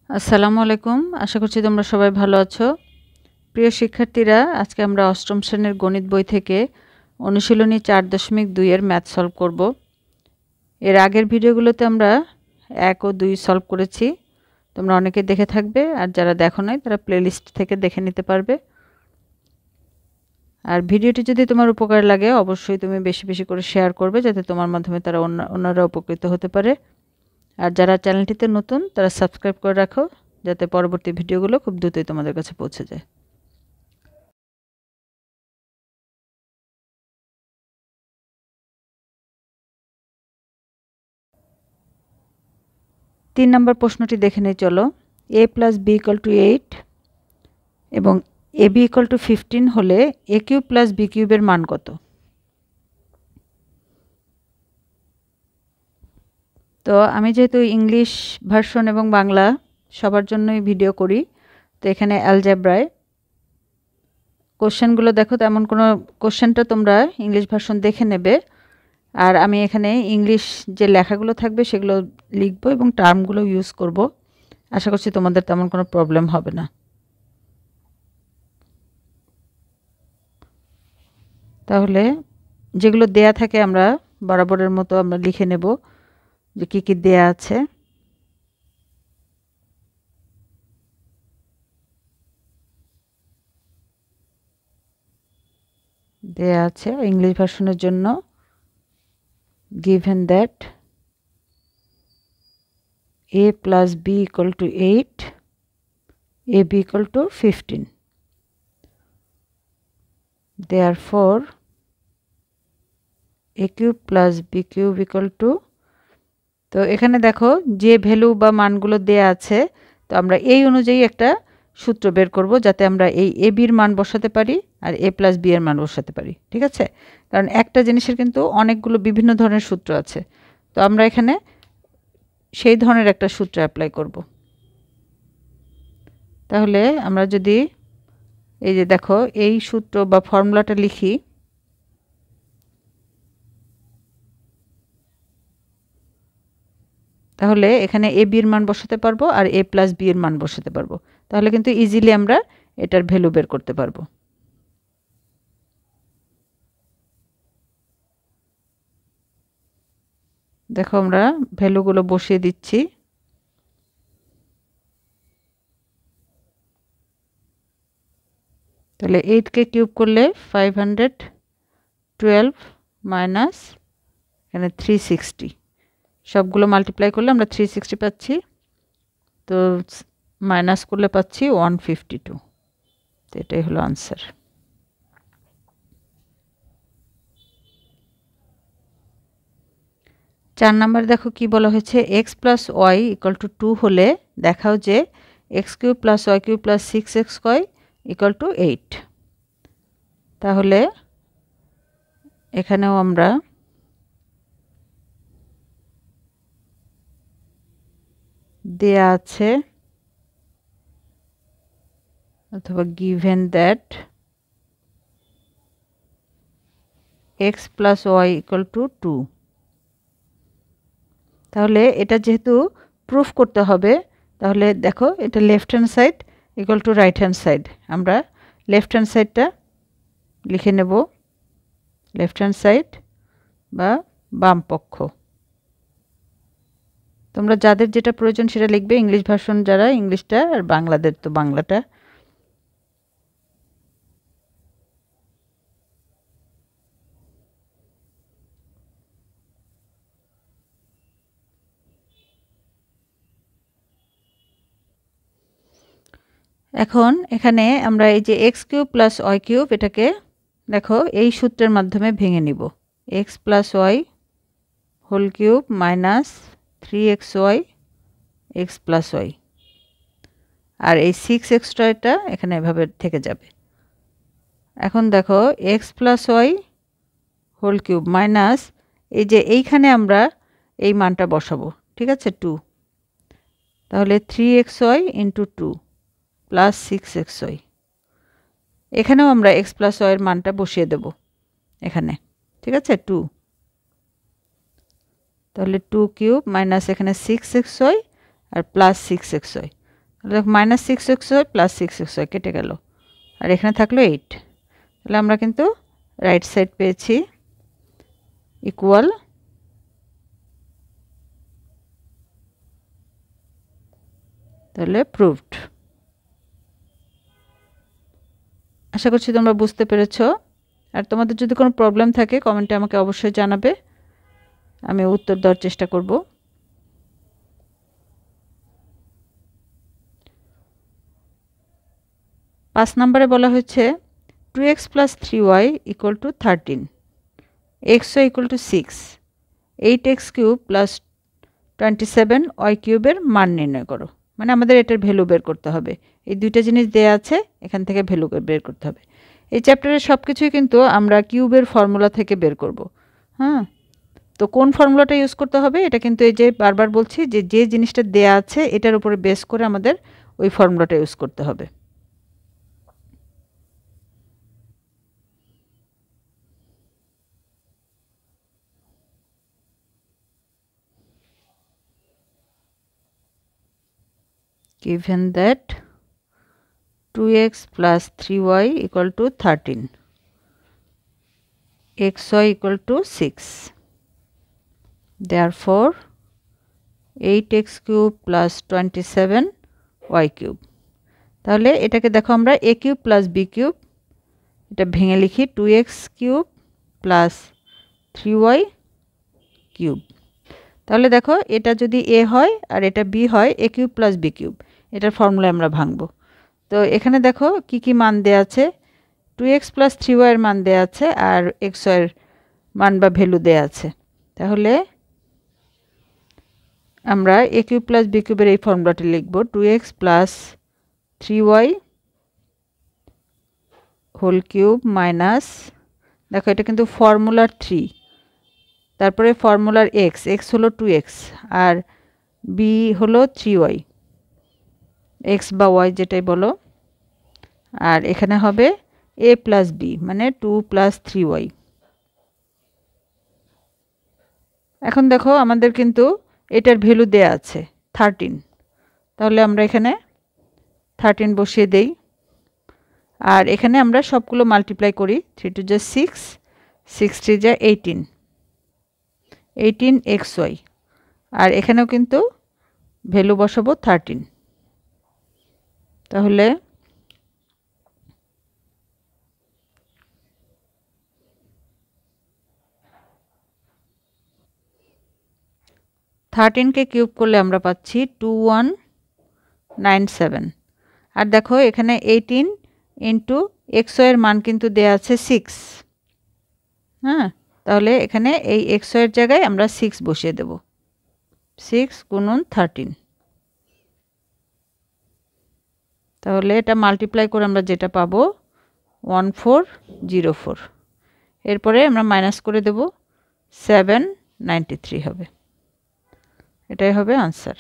আসসালামু আলাইকুম। আশা করছি তোমরা সবাই ভালো আছো। প্রিয় শিক্ষার্থীরা, আজকে আমরা অষ্টম শ্রেণীর গণিত বই থেকে অনুশীলনী 4.2 এর ম্যাথ সলভ করব। এর আগের ভিডিওগুলোতে আমরা 1 ও 2 সলভ করেছি। তোমরা অনেকে দেখে থাকবে, আর যারা দেখো নাই তারা প্লেলিস্ট থেকে দেখে নিতে পারবে। আর ভিডিওটি যদি তোমার উপকার লাগে অবশ্যই তুমি বেশি বেশি করে শেয়ার করবে, যাতে তোমার মাধ্যমে তারা অন্যরা উপকৃত হতে পারে। আর যারা চ্যানেলটিতে নতুন তারা সাবস্ক্রাইব করে রাখো, যাতে পরবর্তী ভিডিওগুলো খুব দ্রুতই তোমাদের কাছে পৌঁছে যায়। তিন নম্বর প্রশ্নটি দেখে নিই চলো। a + b = 8 এবং ab = 15 হলে a³ + b³ এর মান কত? তো আমি যেহেতু ইংলিশ ভার্সন এবং বাংলা সবার জন্যই ভিডিও করি, তো এখানে অ্যালজেব্রায় কোশ্চেনগুলো দেখো, তেমন কোনো কোশ্চেনটা তোমরা ইংলিশ ভার্সন দেখে নেবে, আর আমি এখানে ইংলিশ যে লেখাগুলো থাকবে সেগুলো লিখবো এবং টার্মগুলো ইউজ করব। আশা করছি তোমাদের তেমন কোনো প্রবলেম হবে না। তাহলে যেগুলো দেয়া থাকে আমরা বরাবরের মতো আমরা লিখে নেব যে কী কী দেয়া আছে। দেয়া আছে ইংলিশ ভার্সনের জন্য, given that a + b = 8, ab = 15, therefore a³ + b³ = তো এখানে দেখো যে ভ্যালু বা মানগুলো দেয়া আছে, তো আমরা এই অনুযায়ী একটা সূত্র বের করব, যাতে আমরা এই ab এর মান বসাতে পারি আর a + b এর মান বসাতে পারি। ঠিক আছে, কারণ একটা জিনিসের কিন্তু অনেকগুলো বিভিন্ন ধরনের সূত্র আছে, তো আমরা এখানে সেই ধরনের একটা সূত্র অ্যাপ্লাই করব। তাহলে আমরা যদি এই যে দেখো এই সূত্র বা ফর্মুলাটা লিখি, তাহলে এখানে ab এর মান বসাতে পারবো আর a + b এর মান বসাতে পারবো। তাহলে কিন্তু ইজিলি আমরা এটার ভ্যালু বের করতে পারবো। দেখো আমরা ভ্যালুগুলো বসিয়ে দিচ্ছি। তাহলে 8কে কিউব করলে 512 মাইনাস এখানে 360, সবগুলো মাল্টিপ্লাই করলে আমরা 360 পাচ্ছি, তো মাইনাস করলে পাচ্ছি 152। তো এটাই হলো আনসার। চার নাম্বার দেখো কি বলা হয়েছে, x + y = 2 হলে দেখাও যে x³ + y³ + 6xy = 8। তাহলে এখানেও আমরা দেয়া আছে অথবা given that x + y = 2, তাহলে এটা যেহেতু প্রুফ করতে হবে, তাহলে দেখো এটা left hand side = right hand side. আমরা লেফট হ্যান্ড সাইডটা লিখে নেব, লেফট হ্যান্ড সাইড বা বাম পক্ষ। তোমরা যাদের যেটা প্রয়োজন সেটা লিখবে, ইংলিশ ভার্সন যারা ইংলিশটা, আর বাংলাদের তো বাংলাটা। এখন এখানে আমরা এই যে x³ + y³ এটাকে দেখো এই সূত্রের মাধ্যমে ভেঙে নিব। x + y whole cube minus 3xy x + y, আর এই 6xটা এখানে এভাবে থেকে যাবে। এখন দেখো x + y whole cube minus এই যে এইখানে আমরা এই মানটা বসাবো, ঠিক আছে, 2। তাহলে 3xy × 2 + 6xy, এখানেও আমরা x + y এর মানটা বসিয়ে দেব এখানে, ঠিক আছে, 2। তাহলে 2³ মাইনাস এখানে 6xy আর প্লাস 6xy, দেখো -6xy প্লাস 6xy কেটে গেল, আর এখানে থাকলো 8। তাহলে আমরা কিন্তু রাইট সাইড পেয়েছি ইকুয়াল। তাহলে প্রুভড। আশা করছি তোমরা বুঝতে পেরেছো। আর তোমাদের যদি কোনো প্রবলেম থাকে কমেন্টে আমাকে অবশ্যই জানাবে, আমি উত্তর দেওয়ার চেষ্টা করব। 5 নম্বরে বলা হয়েছে 2x plus 3y equal to 13, xy equal to 6, 8x cube plus 27 y কিউবের মান নির্ণয় করো। মানে আমাদের এটার ভ্যালু বের করতে হবে। এই দুইটা জিনিস দেয়া আছে, এখান থেকে ভ্যালু বের করতে হবে। এই চ্যাপ্টারের সব কিছুই কিন্তু আমরা কিউবের ফর্মুলা থেকে বের করব। হ্যাঁ, তো কোন ফর্মুলাটা ইউজ করতে হবে এটা কিন্তু এই যে বারবার বলছি যে যে জিনিসটা দেয়া আছে এটার উপরে বেস করে আমাদের ওই ফর্মুলাটা ইউজ করতে হবে। Given that 2x plus 3y equal to 13, xy equal to 6, therefore 8x cube plus 27 y cube। তাহলে এটাকে দেখো আমরা a cube plus b cube, এটা ভেঙে লিখি 2x cube plus 3y cube. তাহলে দেখো এটা যদি a হয় আর এটা b হয়, a cube plus b cube, এটার ফর্মুলা আমরা ভাঙবো। তো এখানে দেখো কি কি মান দেয়া আছে, 2x প্লাস 3y এর মান দেয়া আছে আর xy এর মান বা ভ্যালু দেয়া আছে। তাহলে আমরা a কিউব প্লাস b কিউবের এই ফর্মুলাটি লিখব 2x plus 3y whole cube minus, দেখো এটা কিন্তু ফর্মুলার 3, তারপরে ফর্মুলার x হলো 2x আর b হলো 3y, x বা y যেটাই বলো, আর এখানে হবে a প্লাস b মানে 2 প্লাস 3y। এখন দেখো আমাদের কিন্তু এটার ভ্যালু দেয়া আছে 13, তাহলে আমরা এখানে 13 বসিয়ে দেই। আর এখানে আমরা সবগুলো মাল্টিপ্লাই করি, 3 2 যা 6, 6 3 যা 18, 18xy, আর এখানেও কিন্তু ভ্যালু বসাবো 13। তাহলে কে কিউব করলে আমরা পাচ্ছি 2197। আর দেখো এখানে 18 ইন্টু xy এর মান কিন্তু দেয়া আছে 6। হ্যাঁ, তাহলে এখানে এই xy এর জায়গায় আমরা 6 বসিয়ে দেব, 6 গুণন 13। তাহলে এটা মাল্টিপ্লাই করে আমরা যেটা পাবো 1404। এরপরে আমরা মাইনাস করে দেব 793 হবে। এটাই হবে আনসার।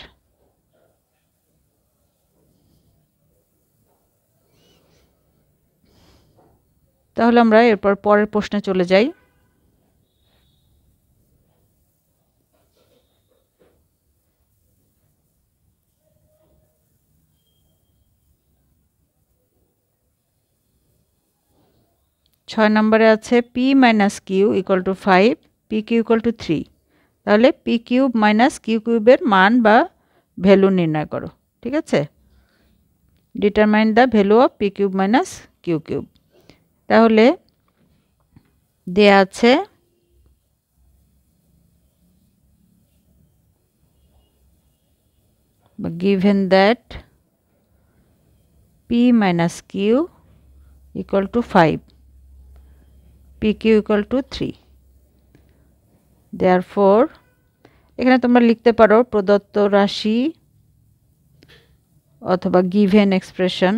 তাহলে আমরা এরপর পরের প্রশ্নে চলে যাই। ছয় নম্বরে আছে p minus q equal to 5, p q equal to 3। তাহলে পি কিউব মাইনাস কিউ কিউবের মান বা ভ্যালু নির্ণয় করো। ঠিক আছে, determine the value of p cube minus q cube. তাহলে দেয়া আছে given that p minus q equal to 5, pq equal to 3, therefore এখানে তোমরা লিখতে পারো প্রদত্ত রাশি অথবা given expression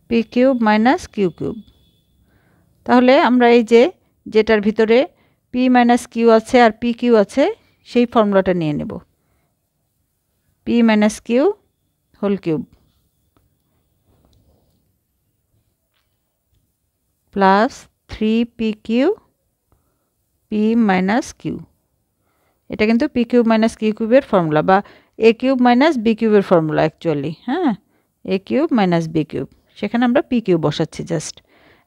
p cube minus q cube. তাহলে আমরা এই যে যেটার ভিতরে p মাইনাস কিউ আছে আর p কিউ আছে সেই ফর্মুলাটা নিয়ে নেব, p minus q whole cube plus 3pq p minus q. এটা কিন্তু পি কিউব মাইনাস কিউ কিউবের ফর্মুলা, বা এ কিউব মাইনাস বি কিউবের ফর্মুলা অ্যাকচুয়ালি। হ্যাঁ, a cube minus B cube, সেখানে আমরা পি কিউব বসাচ্ছি জাস্ট।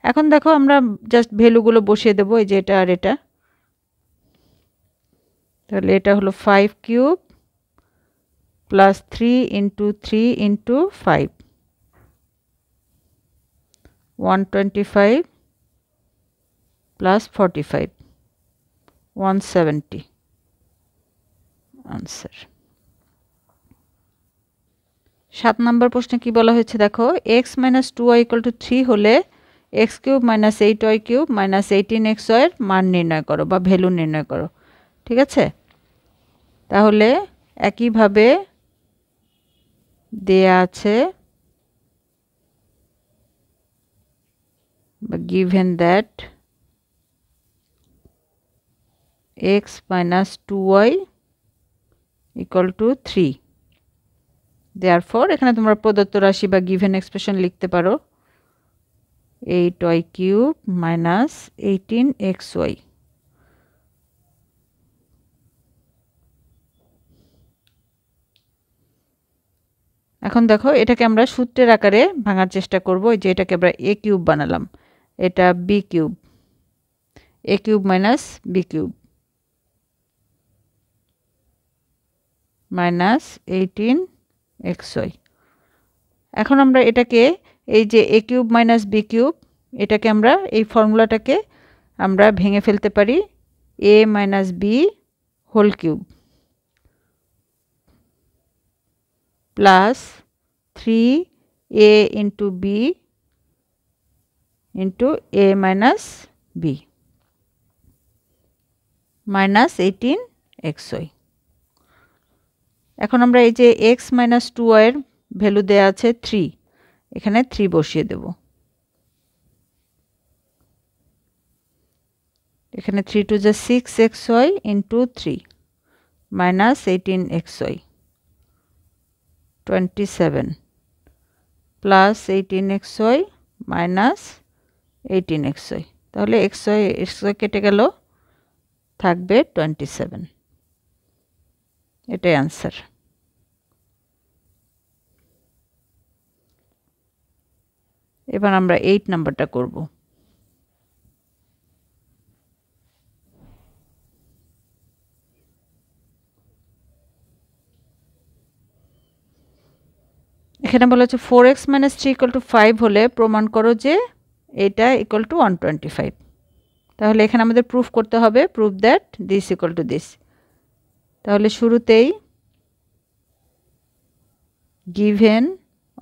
এখন দেখো আমরা জাস্ট ভ্যালুগুলো বসিয়ে দেবো, এই যে এটা আর এটা। তাহলে এটা হলো 5 cube plus 3 into 3 into 5, 125 plus 45, 170 answer. 7 নম্বর প্রশ্নে কি বলা হয়েছে দেখো, x minus 2y equal to 3 হলে x cube minus 8y cube minus 18xy এর মান নির্ণয় করো বা ভ্যালু নির্ণয় করো। ঠিক আছে, তাহলে একইভাবে দেয়া আছে, বা given that x minus 2y equal to 3, therefore এখানে তোমরা প্রদত্ত রাশি বা given expression লিখতে পারো 8y কিউব মাইনাস 18xy। এখন দেখো এটাকে আমরা সূত্রের আকারে ভাঙার চেষ্টা করব। যে এটাকে আমরা এ কিউব বানালাম, এটা B cube, A cube minus B cube minus 18xy। এখন আমরা এটাকে এই যে A cube minus B cube, এটাকে আমরা এই ফর্মুলাটাকে আমরা ভেঙে ফেলতে পারি A minus B whole cube plus 3a into B into A minus B minus 18xy। এখন আমরা এই যে x মাইনাস 2y এর ভ্যালু দেওয়া আছে 3, এখানে 3 বসিয়ে দেব। এখানে 3 টু যা 6xy into 3 minus 18xy 27 plus 18xy minus 18xy। তাহলে xy কেটে গেল, থাকবে 27। এটাই আনসার। এবার আমরা 8 নাম্বারটা করব। এখানে বলা হচ্ছে 4x মাইনাস 3 ইকুয়াল টু 5 হলে প্রমাণ করো যে এটা ইকুয়াল টু 125। তাহলে এখানে আমাদের প্রুফ করতে হবে, proof that this equal to this. তাহলে শুরুতেই গিভেন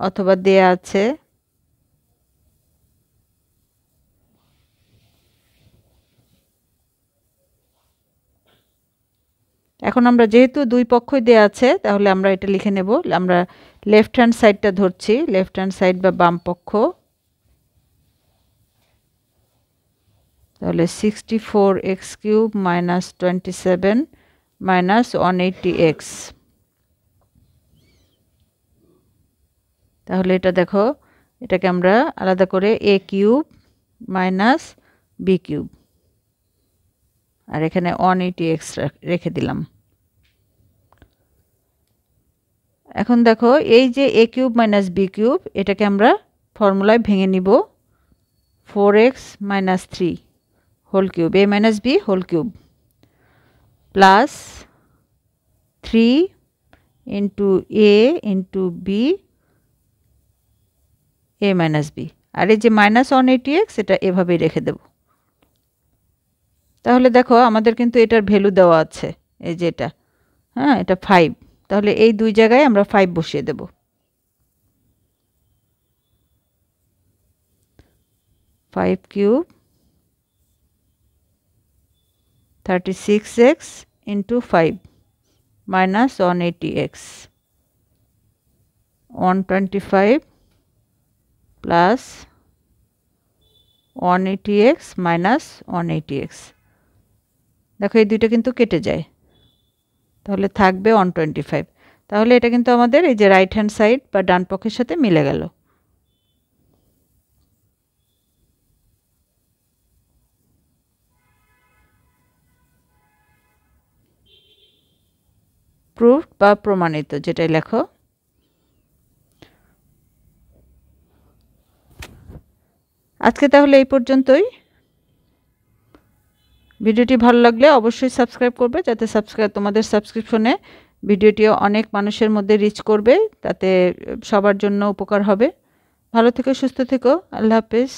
অথবা দেয়া আছে এখন আমরা যেহেতু দুই পক্ষই দেয়া আছে, তাহলে আমরা এটা লিখে নেব। আমরা লেফট হ্যান্ড সাইডটা ধরছি, লেফট হ্যান্ড সাইড বা বাম পক্ষ। তাহলে 64x cube minus 27 minus 180x। তাহলে এটা দেখো, এটাকে আমরা আলাদা করে a cube minus b cube, আর এখানে 180x রেখে দিলাম। এখন দেখো এই যে a cube minus b cube, এটাকে আমরা ফর্মুলায় ভেঙে নিব। 4x minus 3 whole cube, a minus b whole cube plus 3 into a into b a minus b, আর এই যে মাইনাস 180x এটা এভাবেই রেখে দেব। তাহলে দেখো আমাদের কিন্তু এটার ভ্যালু দেওয়া আছে, এই যে এটা, হ্যাঁ এটা 5। তাহলে এই দুই জায়গায় আমরা 5 বসিয়ে দেব। 5 cube 36x into 5 minus 180x 125 plus 180x minus 180x। দেখো এই দুইটা কিন্তু কেটে যায়, তাহলে থাকবে 125। তাহলে এটা কিন্তু আমাদের এই যে রাইট হ্যান্ড সাইড বা ডান পক্ষের সাথে মিলে গেল। প্রুফড বা প্রমাণিত যেটাই লেখো। আজকে তাহলে এই পর্যন্তই। ভিডিওটি ভালো লাগলে অবশ্যই সাবস্ক্রাইব করবে, যাতে তোমাদের সাবস্ক্রিপশনে ভিডিওটি অনেক মানুষের মধ্যে রিচ করবে, তাতে সবার জন্য উপকার হবে। ভালো থেকো, সুস্থ থেকো। আল্লাহ হাফেজ।